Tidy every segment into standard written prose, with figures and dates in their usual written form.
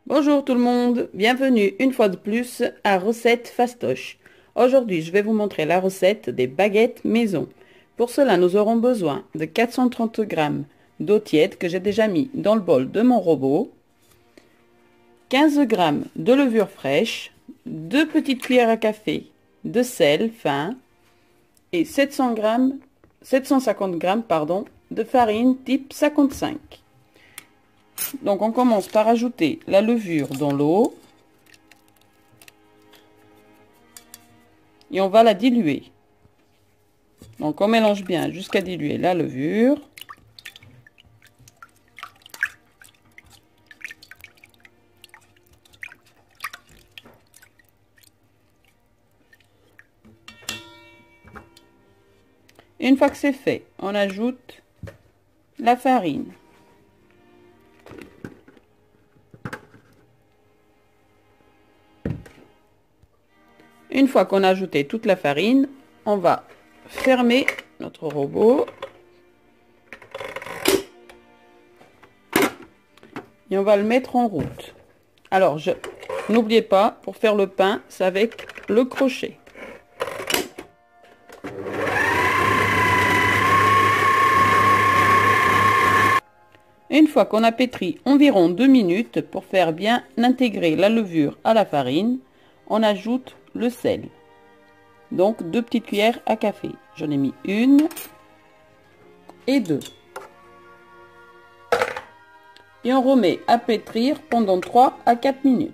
Bonjour tout le monde, bienvenue une fois de plus à Recette Fastoche. Aujourd'hui, je vais vous montrer la recette des baguettes maison. Pour cela, nous aurons besoin de 430 g d'eau tiède que j'ai déjà mis dans le bol de mon robot, 15 g de levure fraîche, 2 petites cuillères à café de sel fin et 750 g de farine type 55. Donc on commence par ajouter la levure dans l'eau et on va la diluer. Donc on mélange bien jusqu'à diluer la levure. Une fois que c'est fait, on ajoute la farine. Une fois qu'on a ajouté toute la farine, on va fermer notre robot et on va le mettre en route. Alors, n'oubliez pas, pour faire le pain, c'est avec le crochet. Une fois qu'on a pétri environ 2 minutes pour faire bien intégrer la levure à la farine, on ajoute le sel. Donc 2 petites cuillères à café. J'en ai mis 1 et 2. Et on remet à pétrir pendant 3 à 4 minutes.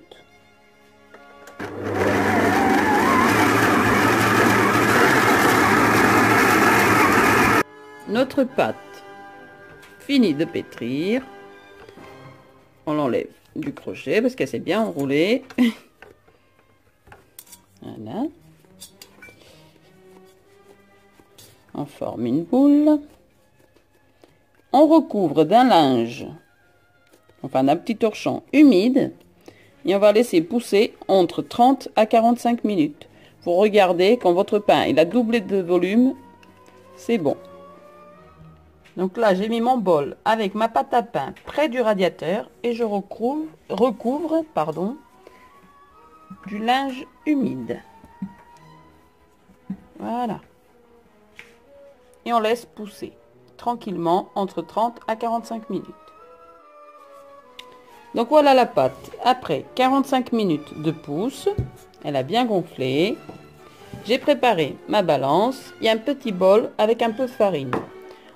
Notre pâte finit de pétrir. On l'enlève du crochet parce qu'elle s'est bien enroulée. Voilà. On forme une boule. On recouvre d'un linge, enfin d'un petit torchon humide, et on va laisser pousser entre 30 à 45 minutes. Vous regardez, quand votre pain il a doublé de volume, c'est bon. Donc là, j'ai mis mon bol avec ma pâte à pain près du radiateur et je recouvre du linge humide. Voilà. Et on laisse pousser tranquillement entre 30 à 45 minutes. Donc voilà la pâte. Après 45 minutes de pousse, elle a bien gonflé. J'ai préparé ma balance. Il y a un petit bol avec un peu de farine.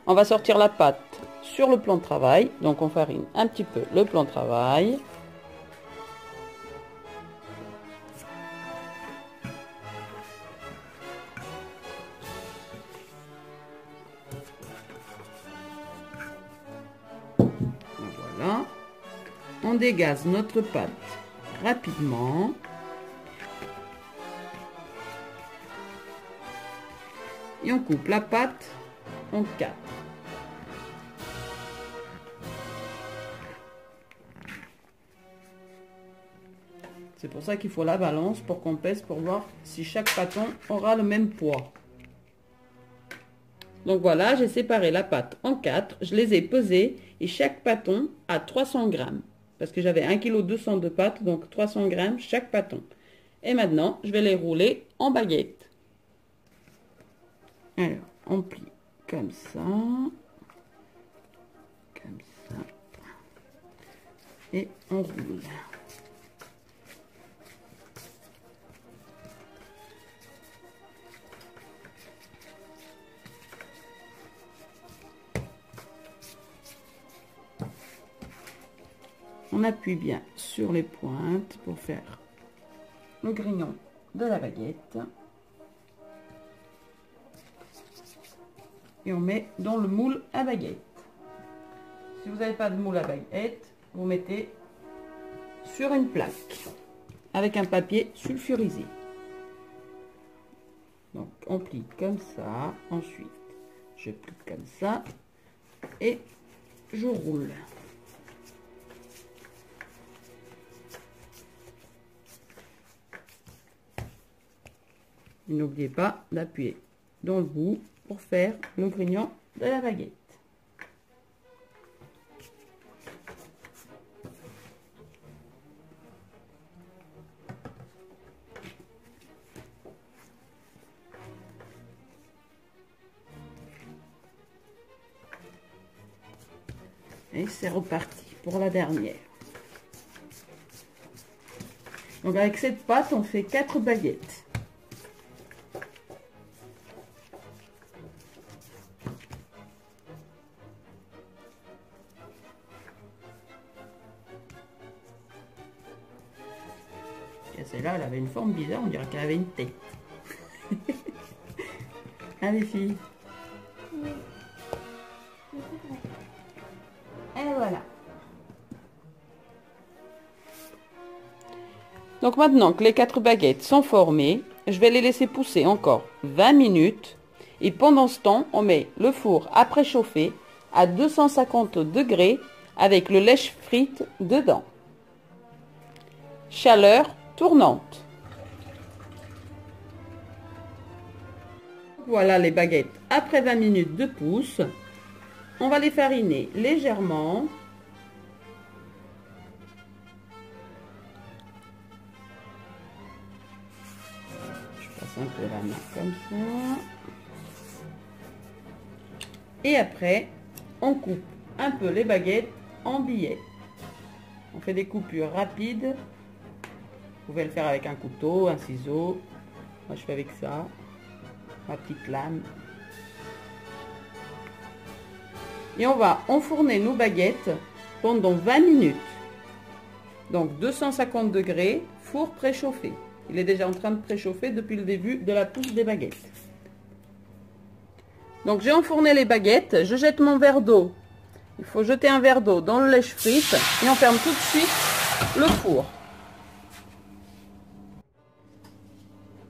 On va sortir la pâte sur le plan de travail. Donc on farine un petit peu le plan de travail. Voilà. On dégaze notre pâte rapidement. Et on coupe la pâte en 4. C'est pour ça qu'il faut la balance pour qu'on pèse pour voir si chaque pâton aura le même poids. Donc voilà, j'ai séparé la pâte en 4. Je les ai pesés et chaque pâton a 300 g. Parce que j'avais 1,2 kg de pâte, donc 300 g chaque pâton. Et maintenant, je vais les rouler en baguette. Alors, on plie comme ça. Comme ça. Et on roule. On appuie bien sur les pointes pour faire le grignon de la baguette. Et on met dans le moule à baguette. Si vous n'avez pas de moule à baguette, vous mettez sur une plaque avec un papier sulfurisé. Donc on plie comme ça. Ensuite, je plie comme ça et je roule. N'oubliez pas d'appuyer dans le bout pour faire le grignon de la baguette. Et c'est reparti pour la dernière. Donc avec cette pâte, on fait 4 baguettes. Et celle-là, elle avait une forme bizarre, on dirait qu'elle avait une tête. Allez filles. Et voilà. Donc maintenant que les 4 baguettes sont formées, je vais les laisser pousser encore 20 minutes. Et pendant ce temps, on met le four à préchauffer à 250 degrés avec le lèche-frite dedans. Chaleur tournante. Voilà les baguettes après 20 minutes de pousse. On va les fariner légèrement. Je passe un peu la main comme ça. Et après, on coupe un peu les baguettes en billets. On fait des coupures rapides. Vous pouvez le faire avec un couteau, un ciseau. Moi, je fais avec ça. Ma petite lame. Et on va enfourner nos baguettes pendant 20 minutes. Donc 250 degrés, four préchauffé. Il est déjà en train de préchauffer depuis le début de la pousse des baguettes. Donc j'ai enfourné les baguettes, je jette mon verre d'eau. Il faut jeter un verre d'eau dans le lèche-frite et on ferme tout de suite le four.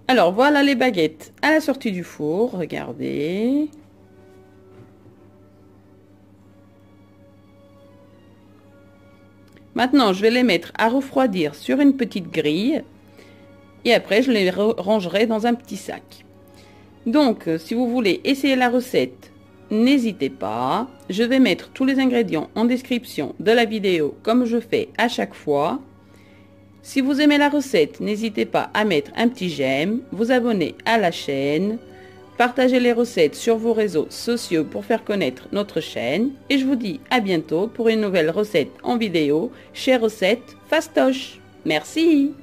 Alors voilà les baguettes à la sortie du four, regardez. Maintenant je vais les mettre à refroidir sur une petite grille et après je les rangerai dans un petit sac. Donc si vous voulez essayer la recette, n'hésitez pas. Je vais mettre tous les ingrédients en description de la vidéo comme je fais à chaque fois. Si vous aimez la recette, n'hésitez pas à mettre un petit j'aime, vous abonner à la chaîne, partager les recettes sur vos réseaux sociaux pour faire connaître notre chaîne. Et je vous dis à bientôt pour une nouvelle recette en vidéo chez Recettes Fastoche. Merci!